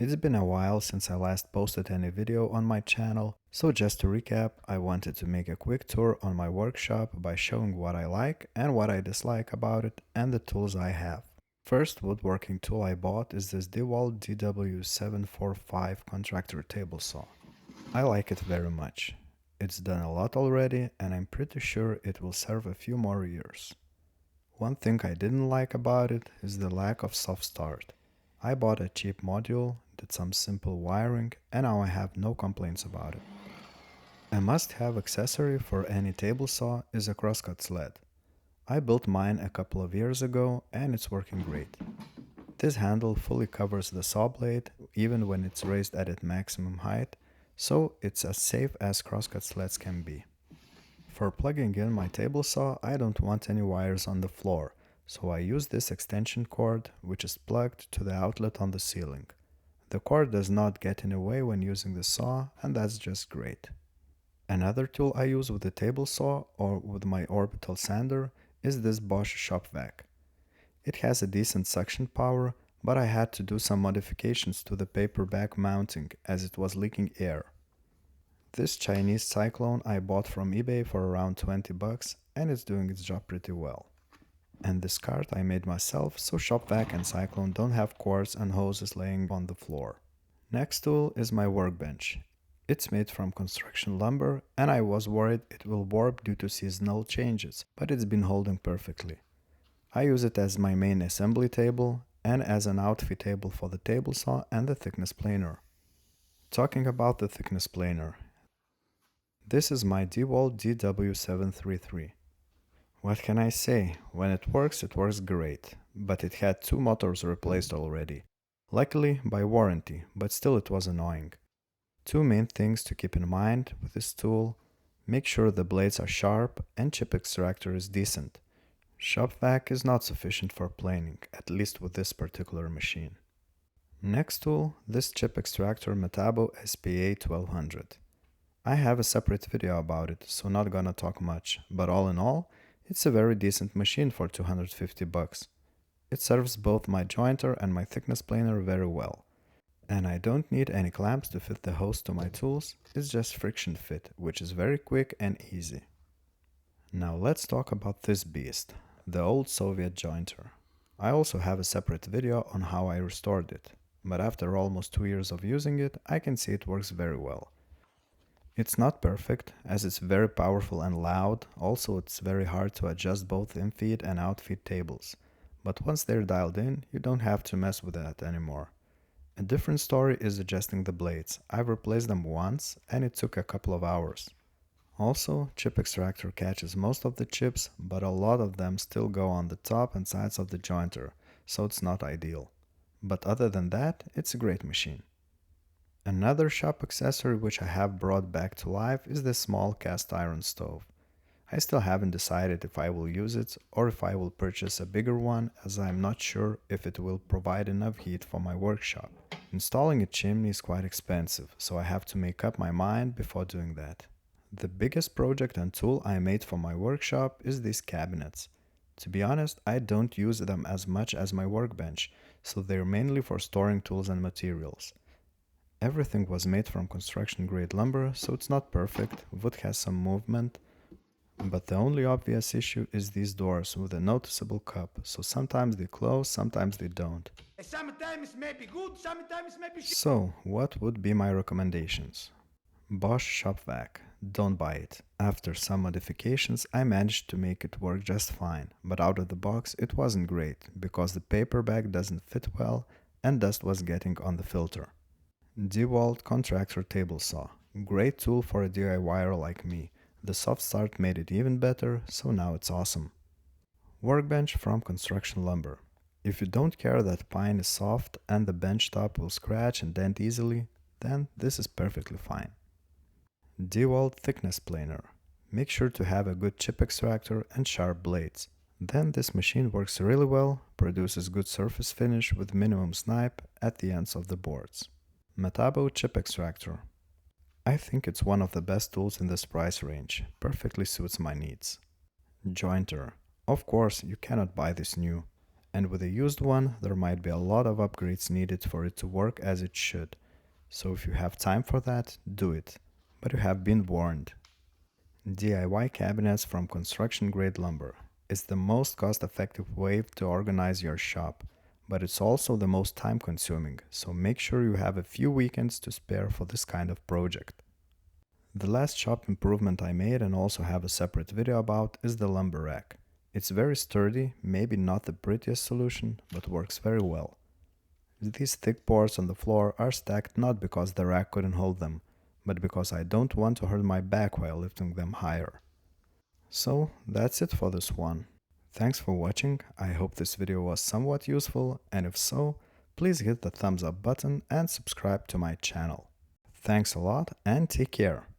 It's been a while since I last posted any video on my channel, so just to recap, I wanted to make a quick tour on my workshop by showing what I like and what I dislike about it and the tools I have. First woodworking tool I bought is this DeWalt DW745 contractor table saw. I like it very much. It's done a lot already and I'm pretty sure it will serve a few more years. One thing I didn't like about it is the lack of soft start. I bought a cheap module, did some simple wiring, and now I have no complaints about it. A must-have accessory for any table saw is a crosscut sled. I built mine a couple of years ago and it's working great. This handle fully covers the saw blade even when it's raised at its maximum height, so it's as safe as crosscut sleds can be. For plugging in my table saw, I don't want any wires on the floor, so I use this extension cord, which is plugged to the outlet on the ceiling. The cord does not get in the way when using the saw, and that's just great. Another tool I use with the table saw or with my orbital sander is this Bosch shop vac. It has a decent suction power, but I had to do some modifications to the paper back mounting as it was leaking air. This Chinese cyclone I bought from eBay for around 20 bucks and it's doing its job pretty well. And this cart I made myself, so shop vac and cyclone don't have cords and hoses laying on the floor. Next tool is my workbench. It's made from construction lumber and I was worried it will warp due to seasonal changes, but it's been holding perfectly. I use it as my main assembly table and as an outfit table for the table saw and the thickness planer. Talking about the thickness planer, this is my DeWalt DW733. What can I say? When it works great, but it had two motors replaced already. Luckily by warranty, but still it was annoying. Two main things to keep in mind with this tool: make sure the blades are sharp and chip extractor is decent. Shop vac is not sufficient for planing, at least with this particular machine. Next tool, this chip extractor Metabo SPA 1200. I have a separate video about it, so not gonna talk much, but all in all, it's a very decent machine for 250 bucks. It serves both my jointer and my thickness planer very well. And I don't need any clamps to fit the hose to my tools, it's just friction fit, which is very quick and easy. Now let's talk about this beast, the old Soviet jointer. I also have a separate video on how I restored it, but after almost 2 years of using it, I can see it works very well. It's not perfect, as it's very powerful and loud, also it's very hard to adjust both in-feed and out-feed tables, but once they're dialed in, you don't have to mess with that anymore. A different story is adjusting the blades. I've replaced them once and it took a couple of hours. Also, chip extractor catches most of the chips, but a lot of them still go on the top and sides of the jointer, so it's not ideal. But other than that, it's a great machine. Another shop accessory which I have brought back to life is the small cast iron stove. I still haven't decided if I will use it or if I will purchase a bigger one, as I am not sure if it will provide enough heat for my workshop. Installing a chimney is quite expensive, so I have to make up my mind before doing that. The biggest project and tool I made for my workshop is these cabinets. To be honest, I don't use them as much as my workbench, so they're mainly for storing tools and materials. Everything was made from construction grade lumber, so it's not perfect, wood has some movement, but the only obvious issue is these doors with a noticeable cup, so sometimes they close, sometimes they don't. Sometimes maybe good, sometimes maybe shit. So, what would be my recommendations? Bosch shop vac. Don't buy it. After some modifications, I managed to make it work just fine, but out of the box it wasn't great, because the paper bag doesn't fit well and dust was getting on the filter. DeWalt contractor table saw. Great tool for a DIYer like me. The soft start made it even better, so now it's awesome. Workbench from construction lumber. If you don't care that pine is soft and the bench top will scratch and dent easily, then this is perfectly fine. DeWalt thickness planer. Make sure to have a good chip extractor and sharp blades. Then this machine works really well, produces good surface finish with minimum snipe at the ends of the boards. Metabo chip extractor. I think it's one of the best tools in this price range, perfectly suits my needs. Jointer. Of course, you cannot buy this new. And with a used one, there might be a lot of upgrades needed for it to work as it should. So if you have time for that, do it. But you have been warned. DIY cabinets from construction grade lumber is the most cost effective way to organize your shop, but it's also the most time consuming, so make sure you have a few weekends to spare for this kind of project. The last shop improvement I made and also have a separate video about is the lumber rack. It's very sturdy, maybe not the prettiest solution, but works very well. These thick boards on the floor are stacked not because the rack couldn't hold them, but because I don't want to hurt my back while lifting them higher. So that's it for this one. Thanks for watching, I hope this video was somewhat useful, and if so, please hit the thumbs up button and subscribe to my channel. Thanks a lot and take care.